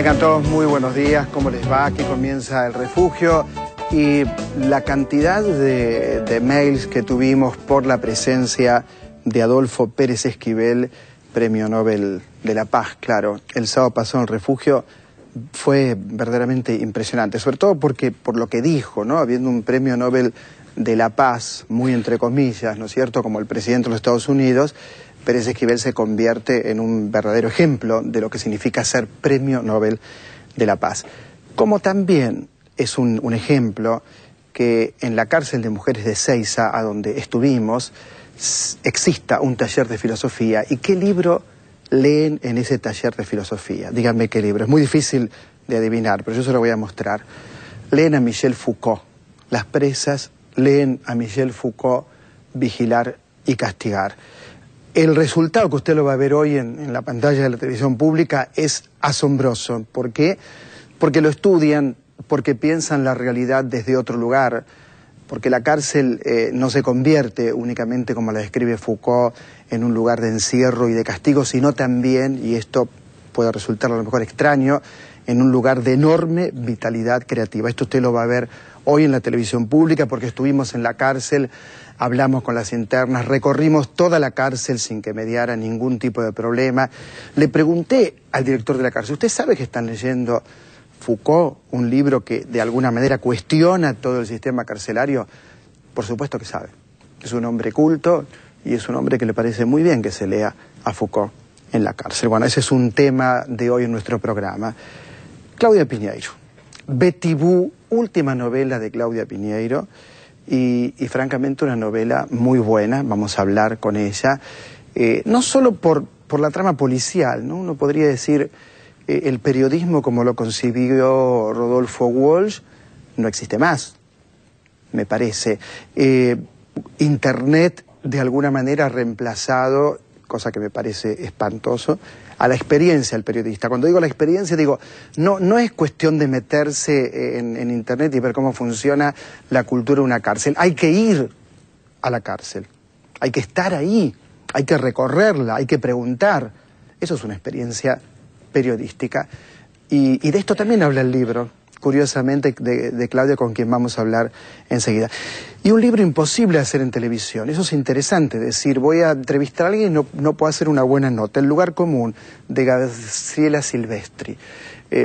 Tengan todos muy buenos días, ¿cómo les va? Aquí comienza El Refugio y la cantidad de mails que tuvimos por la presencia de Adolfo Pérez Esquivel, Premio Nobel de la Paz, claro, el sábado pasado en El Refugio, fue verdaderamente impresionante, sobre todo porque por lo que dijo, ¿no? Habiendo un Premio Nobel de la Paz, muy entre comillas, ¿no es cierto?, como el presidente de los Estados Unidos, Pérez Esquivel se convierte en un verdadero ejemplo de lo que significa ser Premio Nobel de la Paz. Como también es un ejemplo que en la cárcel de mujeres de Seiza, a donde estuvimos, exista un taller de filosofía. ¿Y qué libro leen en ese taller de filosofía? Díganme qué libro. Es muy difícil de adivinar, pero yo se lo voy a mostrar. Leen a Michel Foucault. Las presas leen a Michel Foucault, Vigilar y Castigar. El resultado que usted lo va a ver hoy en la pantalla de la televisión pública es asombroso. ¿Por qué? Porque lo estudian, porque piensan la realidad desde otro lugar, porque la cárcel no se convierte únicamente, como la describe Foucault, en un lugar de encierro y de castigo, sino también, y esto puede resultar a lo mejor extraño, en un lugar de enorme vitalidad creativa. Esto usted lo va a ver hoy en la televisión pública porque estuvimos en la cárcel, hablamos con las internas, recorrimos toda la cárcel sin que mediara ningún tipo de problema. Le pregunté al director de la cárcel, ¿usted sabe que están leyendo Foucault, un libro que de alguna manera cuestiona todo el sistema carcelario? Por supuesto que sabe. Es un hombre culto y es un hombre que le parece muy bien que se lea a Foucault en la cárcel. Bueno, ese es un tema de hoy en nuestro programa. Claudia Piñeiro, Betty Boo, última novela de Claudia Piñeiro y francamente una novela muy buena, vamos a hablar con ella, no solo por la trama policial, ¿no? Uno podría decir el periodismo como lo concibió Rodolfo Walsh no existe más, me parece. Internet de alguna manera ha reemplazado, cosa que me parece espantoso, a la experiencia del periodista. Cuando digo la experiencia, digo, no es cuestión de meterse en Internet y ver cómo funciona la cultura de una cárcel. Hay que ir a la cárcel, hay que estar ahí, hay que recorrerla, hay que preguntar. Eso es una experiencia periodística. Y de esto también habla el libro, curiosamente, de Claudia, con quien vamos a hablar enseguida. Y un libro imposible de hacer en televisión. Eso es interesante, decir, voy a entrevistar a alguien y no puedo hacer una buena nota. El lugar común, de Graciela Silvestri.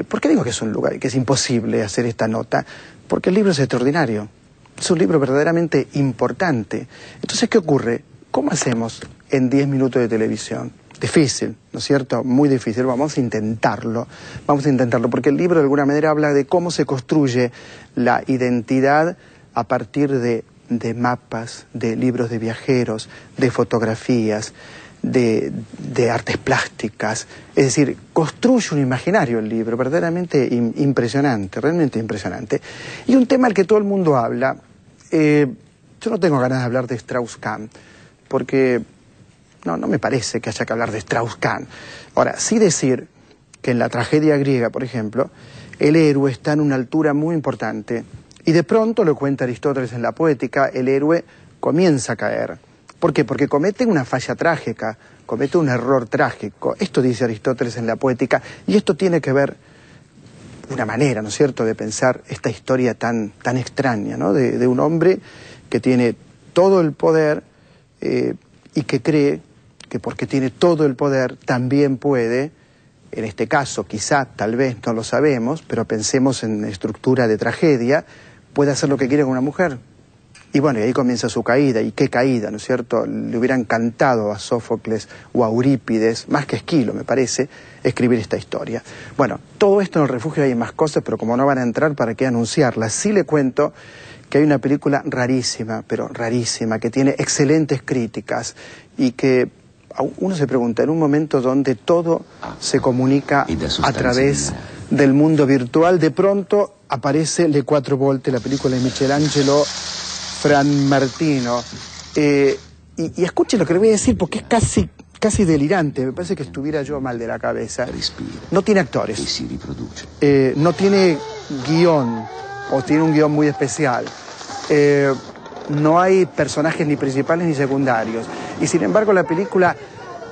¿Por qué digo que es un lugar, que es imposible hacer esta nota? Porque el libro es extraordinario. Es un libro verdaderamente importante. Entonces, ¿qué ocurre? ¿Cómo hacemos en 10 minutos de televisión? Difícil, ¿no es cierto? Muy difícil. Vamos a intentarlo, porque el libro de alguna manera habla de cómo se construye la identidad a partir de mapas, de libros de viajeros, de fotografías, de artes plásticas. Es decir, construye un imaginario el libro, verdaderamente impresionante, realmente impresionante. Y un tema al que todo el mundo habla, yo no tengo ganas de hablar de Strauss-Kahn, porque no me parece que haya que hablar de Strauss-Kahn. Ahora, sí decir que en la tragedia griega, por ejemplo, el héroe está en una altura muy importante y de pronto, lo cuenta Aristóteles en la Poética, el héroe comienza a caer. ¿Por qué? Porque comete una falla trágica, comete un error trágico. Esto dice Aristóteles en la Poética y esto tiene que ver una manera, ¿no es cierto?, de pensar esta historia tan extraña, ¿no?, de un hombre que tiene todo el poder y que cree que porque tiene todo el poder también puede, en este caso quizá, tal vez, no lo sabemos, pero pensemos en estructura de tragedia, puede hacer lo que quiere con una mujer. Y bueno, y ahí comienza su caída, y qué caída, ¿no es cierto? Le hubiera encantado a Sófocles o a Eurípides, más que Esquilo, me parece, escribir esta historia. Bueno, todo esto en El Refugio hay más cosas, pero como no van a entrar, ¿para qué anunciarlas? Sí le cuento que hay una película rarísima, pero rarísima, que tiene excelentes críticas y que uno se pregunta, en un momento donde todo se comunica a través del mundo virtual, de pronto aparece Le Quattro Volte, la película de Michelangelo Fran Martino. Y escuchen lo que le voy a decir porque es casi delirante, me parece que estuviera yo mal de la cabeza. No tiene actores, no tiene guión, o tiene un guión muy especial. No hay personajes ni principales ni secundarios. Y sin embargo la película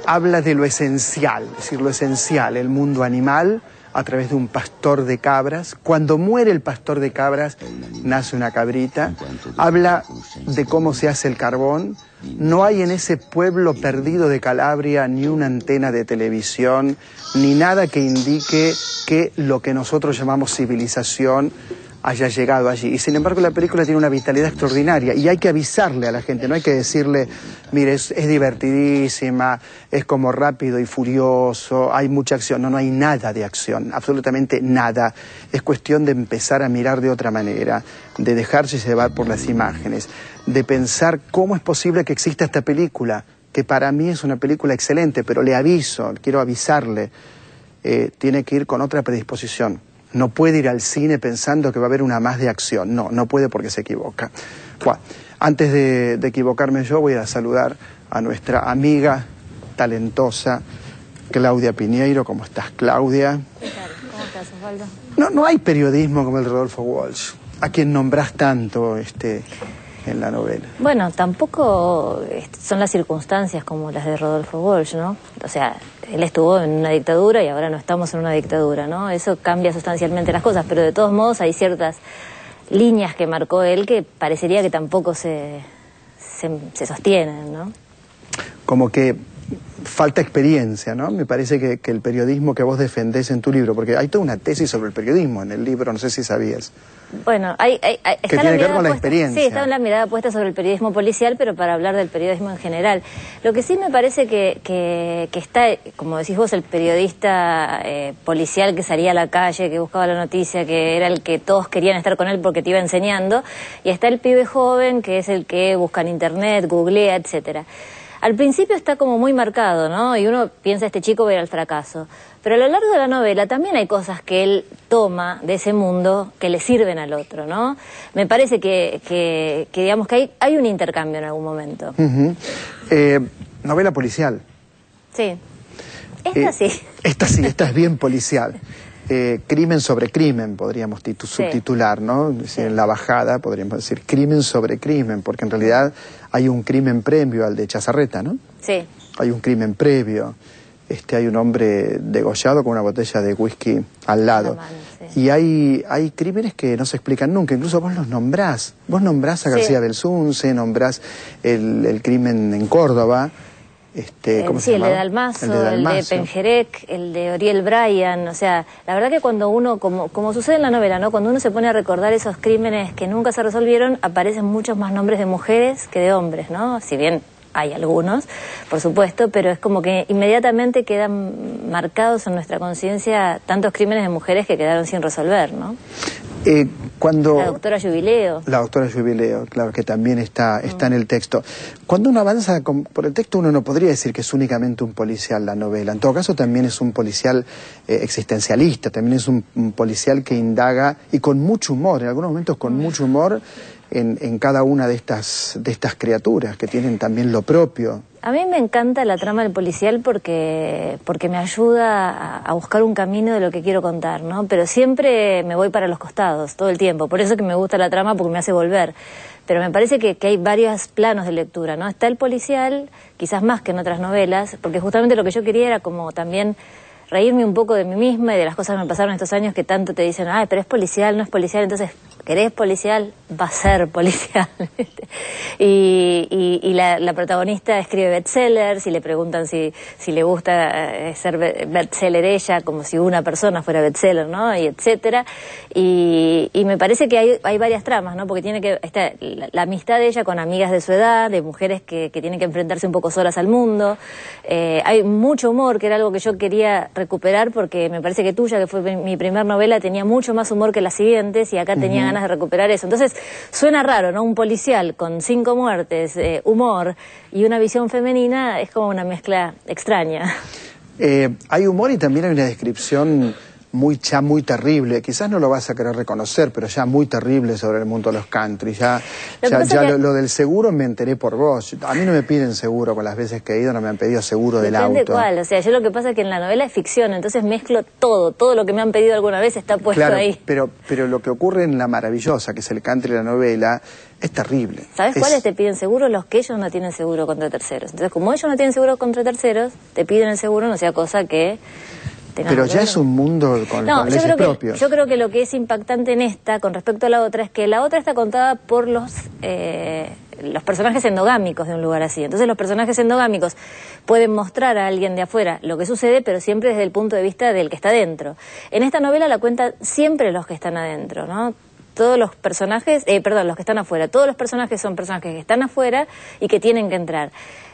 habla de lo esencial, es decir, lo esencial, el mundo animal, a través de un pastor de cabras. Cuando muere el pastor de cabras, nace una cabrita. Habla de cómo se hace el carbón. No hay en ese pueblo perdido de Calabria ni una antena de televisión, ni nada que indique que lo que nosotros llamamos civilización haya llegado allí. Y sin embargo la película tiene una vitalidad extraordinaria y hay que avisarle a la gente, no hay que decirle, mire, es divertidísima, es como Rápido y Furioso, hay mucha acción. No, no hay nada de acción, absolutamente nada. Es cuestión de empezar a mirar de otra manera, de dejarse llevar por las imágenes, de pensar cómo es posible que exista esta película, que para mí es una película excelente, pero le aviso, quiero avisarle, tiene que ir con otra predisposición. No puede ir al cine pensando que va a haber una más de acción. No, no puede porque se equivoca. Bueno, antes de equivocarme yo, voy a saludar a nuestra amiga talentosa, Claudia Piñeiro. ¿Cómo estás, Claudia? ¿Qué tal? ¿Cómo estás, Osvaldo? No hay periodismo como el de Rodolfo Walsh, a quien nombrás tanto en la novela. Bueno, tampoco son las circunstancias como las de Rodolfo Walsh, ¿no? O sea, él estuvo en una dictadura y ahora no estamos en una dictadura, ¿no? Eso cambia sustancialmente las cosas, pero de todos modos hay ciertas líneas que marcó él que parecería que tampoco se sostienen, ¿no? Como que falta experiencia, ¿no? Me parece que el periodismo que vos defendés en tu libro, porque hay toda una tesis sobre el periodismo en el libro, no sé si sabías. Bueno, que tiene que ver con la experiencia. Sí, está la mirada puesta sobre el periodismo policial, pero para hablar del periodismo en general. Lo que sí me parece que está, como decís vos, el periodista policial que salía a la calle, que buscaba la noticia, que era el que todos querían estar con él porque te iba enseñando, y está el pibe joven, que es el que busca en internet, googlea, etcétera. Al principio está como muy marcado, ¿no? Y uno piensa, este chico va a ir al fracaso. Pero a lo largo de la novela también hay cosas que él toma de ese mundo que le sirven al otro, ¿no? Me parece que digamos que hay un intercambio en algún momento. Novela policial. Sí. Esta sí. Esta es bien policial. Crimen sobre crimen, podríamos subtitular, ¿no? En la bajada podríamos decir crimen sobre crimen, porque en realidad hay un crimen previo al de Chazarreta, ¿no? Sí. Hay un crimen previo. Hay un hombre degollado con una botella de whisky al lado. Mano, sí. Y hay crímenes que no se explican nunca, incluso vos los nombrás. Vos nombrás a García Belsunce, nombrás el crimen en Córdoba. ¿Cómo se el llamaba? de Dalmazo, el de Pengerek, el de Oriel Bryan. O sea, la verdad que cuando uno, como sucede en la novela, ¿no? Cuando uno se pone a recordar esos crímenes que nunca se resolvieron, aparecen muchos más nombres de mujeres que de hombres, ¿no? Si bien hay algunos, por supuesto, pero es como que inmediatamente quedan marcados en nuestra conciencia tantos crímenes de mujeres que quedaron sin resolver, ¿no? La doctora Jubileo. La doctora Jubileo, claro, que también está en el texto. Cuando uno avanza por el texto, uno no podría decir que es únicamente un policial la novela. En todo caso, también es un policial existencialista, también es un policial que indaga, y con mucho humor, en algunos momentos con mucho humor, en cada una de estas criaturas que tienen también lo propio. A mí me encanta la trama del policial porque me ayuda a buscar un camino de lo que quiero contar, ¿no? Pero siempre me voy para los costados, todo el tiempo. Por eso es que me gusta la trama, porque me hace volver. Pero me parece que hay varios planos de lectura, ¿no? Está el policial, quizás más que en otras novelas, porque justamente lo que yo quería era como también reírme un poco de mí misma y de las cosas que me pasaron estos años que tanto te dicen, ay, pero es policial, no es policial, entonces, ¿querés policial? Va a ser policial. y la protagonista escribe bestsellers y le preguntan si le gusta ser bestseller ella, como si una persona fuera bestseller, ¿no? Y etcétera. Y me parece que hay varias tramas, ¿no? Porque está la amistad de ella con amigas de su edad, de mujeres que tienen que enfrentarse un poco solas al mundo. Hay mucho humor, que era algo que yo quería recuperar, porque me parece que Tuya, que fue mi primer novela, tenía mucho más humor que las siguientes, y acá tenía ganas de recuperar eso. Entonces, suena raro, ¿no? Un policial con 5 muertes, humor y una visión femenina, es como una mezcla extraña. Hay humor y también hay una descripción muy terrible, quizás no lo vas a querer reconocer, pero ya muy terrible sobre el mundo de los country. Lo del seguro me enteré por vos. A mí no me piden seguro, con las veces que he ido no me han pedido seguro del auto. Depende cuál, o sea, yo lo que pasa es que en la novela es ficción, entonces mezclo todo lo que me han pedido alguna vez está puesto ahí. Pero lo que ocurre en La Maravillosa, que es el country de la novela, es terrible. ¿Sabes cuáles te piden seguro? Los que ellos no tienen seguro contra terceros. Entonces, como ellos no tienen seguro contra terceros, te piden el seguro, no sea cosa que tenga Pero que ya ver. es un mundo con leyes propios. Yo creo que lo que es impactante en esta, con respecto a la otra, es que la otra está contada por los personajes endogámicos de un lugar así. Entonces los personajes endogámicos pueden mostrar a alguien de afuera lo que sucede, pero siempre desde el punto de vista del que está dentro. En esta novela la cuentan siempre los que están adentro, ¿no? Todos los personajes, los que están afuera, todos los personajes son personajes que están afuera y que tienen que entrar.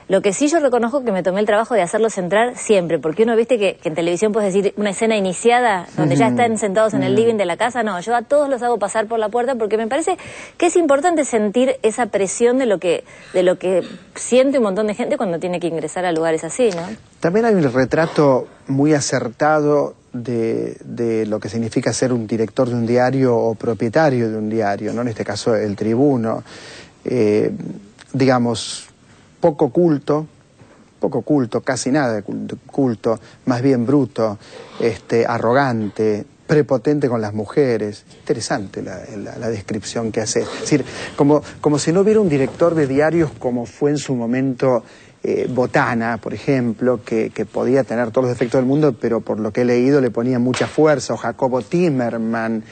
Lo que sí yo reconozco que me tomé el trabajo de hacerlos entrar siempre, porque uno viste que en televisión puedes decir una escena iniciada, donde ya están sentados en el living de la casa, no, yo a todos los hago pasar por la puerta porque me parece que es importante sentir esa presión de lo que siente un montón de gente cuando tiene que ingresar a lugares así, ¿no? También hay un retrato muy acertado de lo que significa ser un director de un diario o propietario de un diario, ¿no? En este caso El Tribuno, digamos, poco culto, casi nada de culto, más bien bruto, arrogante, prepotente con las mujeres. Interesante la descripción que hace. Es decir, como si no hubiera un director de diarios como fue en su momento Botana, por ejemplo, que podía tener todos los defectos del mundo, pero por lo que he leído le ponía mucha fuerza, o Jacobo Timerman,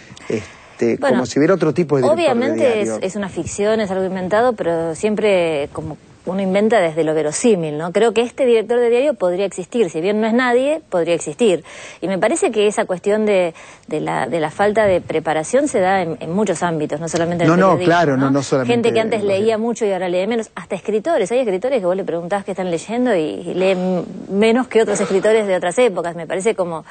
bueno, como si hubiera otro tipo de director obviamente de diario. Es una ficción, es algo inventado, pero siempre como uno inventa desde lo verosímil, ¿no? Creo que este director de diario podría existir, si bien no es nadie, podría existir. Y me parece que esa cuestión de la falta de preparación se da en muchos ámbitos, no solamente en el periodismo, claro, ¿no? no solamente. Gente que antes leía mucho y ahora lee menos, hasta escritores. Hay escritores que vos le preguntás qué están leyendo y leen menos que otros escritores de otras épocas. Me parece como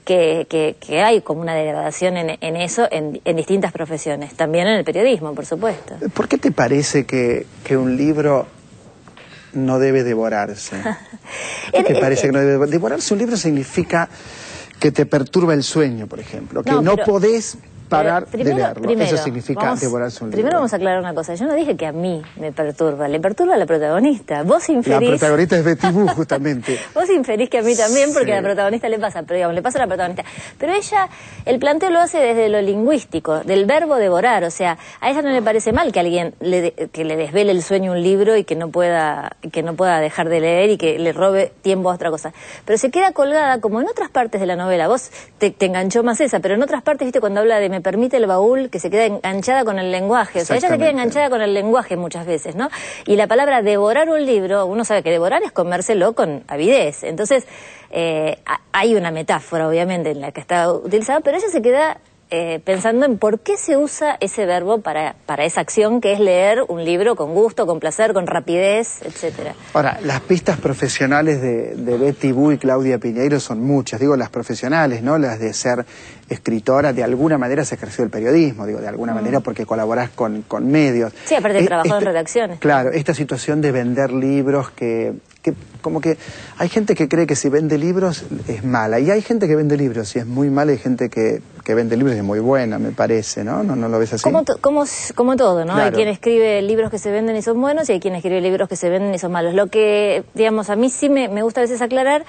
que hay como una degradación en eso en distintas profesiones, también en el periodismo, por supuesto. ¿Por qué te parece que un libro no debe devorarse? ¿Qué te parece que no debe devorarse? Un libro significa que te perturba el sueño, por ejemplo, que no podés parar de leerlo. Eso significa devorarse un libro. Primero vamos a aclarar una cosa. Yo no dije que a mí me perturba, le perturba a la protagonista. Vos inferís... La protagonista es Betty Boo, justamente. Vos inferís que a mí también, porque a la protagonista le pasa, pero digamos, le pasa a la protagonista. Pero ella, el planteo lo hace desde lo lingüístico, del verbo devorar. O sea, a ella no le parece mal que alguien que le desvele el sueño un libro y que no pueda dejar de leer y que le robe tiempo a otra cosa. Pero se queda colgada, como en otras partes de la novela. Vos te enganchó más esa, pero en otras partes, viste, cuando habla de me permite el baúl, que se queda enganchada con el lenguaje. O sea, ella se queda enganchada con el lenguaje muchas veces, ¿no? Y la palabra devorar un libro, uno sabe que devorar es comérselo con avidez. Entonces, hay una metáfora, obviamente, en la que está utilizada, pero ella se queda pensando en por qué se usa ese verbo para esa acción que es leer un libro con gusto, con placer, con rapidez, etcétera. Ahora, las pistas profesionales de Betty Boo y Claudia Piñeiro son muchas, digo las profesionales, ¿no? Las de ser escritora, de alguna manera se ejerció el periodismo, digo, de alguna manera porque colaborás con medios. Sí, aparte de trabajar en redacciones. Claro, esta situación de vender libros que como que hay gente que cree que si vende libros es mala, y hay gente que vende libros y es muy mala, y hay gente que vende libros y es muy buena, me parece, ¿no? ¿No lo ves así? Como todo, ¿no? Claro. Hay quien escribe libros que se venden y son buenos, y hay quien escribe libros que se venden y son malos. Lo que, digamos, a mí sí me gusta a veces aclarar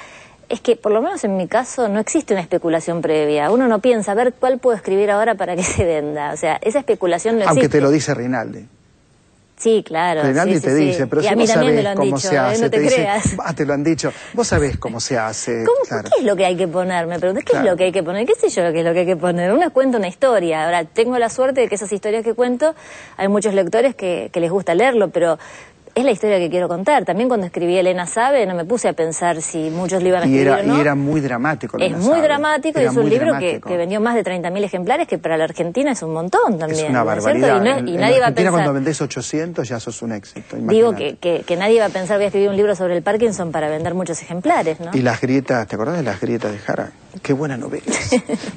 es que, por lo menos en mi caso, no existe una especulación previa. Uno no piensa, a ver, ¿cuál puedo escribir ahora para que se venda? O sea, esa especulación no existe. Aunque te lo dice Rinaldi. Sí, claro. Rinaldi te dice, pero y si a mí vos también me sabés lo han cómo dicho, se hace, no te creas. te lo han dicho, vos sabés cómo se hace. Claro. ¿Qué es lo que hay que poner? Me pregunté, ¿qué es lo que hay que poner? ¿Qué sé yo qué es lo que hay que poner? Uno cuenta una historia. Ahora, tengo la suerte de que esas historias que cuento, hay muchos lectores que les gusta leerlo, pero es la historia que quiero contar. También cuando escribí Elena Sabe, no me puse a pensar si muchos lo iban a escribir o no. Y era muy dramático. Es muy dramático, y es un libro que vendió más de 30.000 ejemplares, que para la Argentina es un montón también. Es una barbaridad. Y nadie va a pensar... cuando vendés 800 ya sos un éxito. Digo que nadie va a pensar, voy a escribir un libro sobre el Parkinson para vender muchos ejemplares, ¿no? Y Las grietas, ¿te acordás de Las grietas de Jara? Qué buena novela.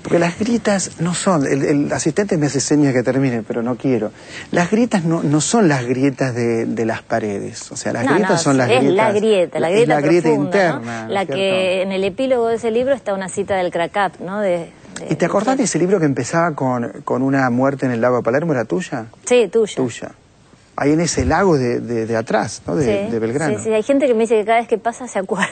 Porque Las grietas no son... El asistente me hace señas que termine, pero no quiero. Las grietas no son las grietas de las paredes. O sea, las grietas son las grietas... La grieta profunda, interna. ¿no? La que en el epílogo de ese libro está una cita del Crack-Up, ¿no? ¿Y te acordás de ese libro que empezaba con una muerte en el lago de Palermo? ¿Era tuya? Sí, tuya. Tuya. Ahí en ese lago de atrás, ¿no? De Belgrano. Sí, hay gente que me dice que cada vez que pasa se acuerda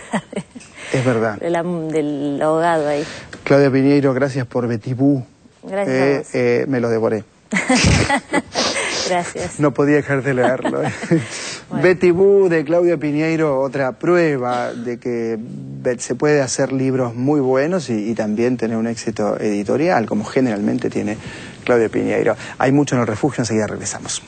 es verdad. del ahogado ahí. Claudia Piñeiro, gracias por Betty Boo. Gracias a vos. Me lo devoré. Gracias. No podía dejar de leerlo. Bueno. Betty Boo, de Claudia Piñeiro, otra prueba de que se puede hacer libros muy buenos y también tener un éxito editorial, como generalmente tiene Claudia Piñeiro. Hay mucho en el refugio, enseguida regresamos.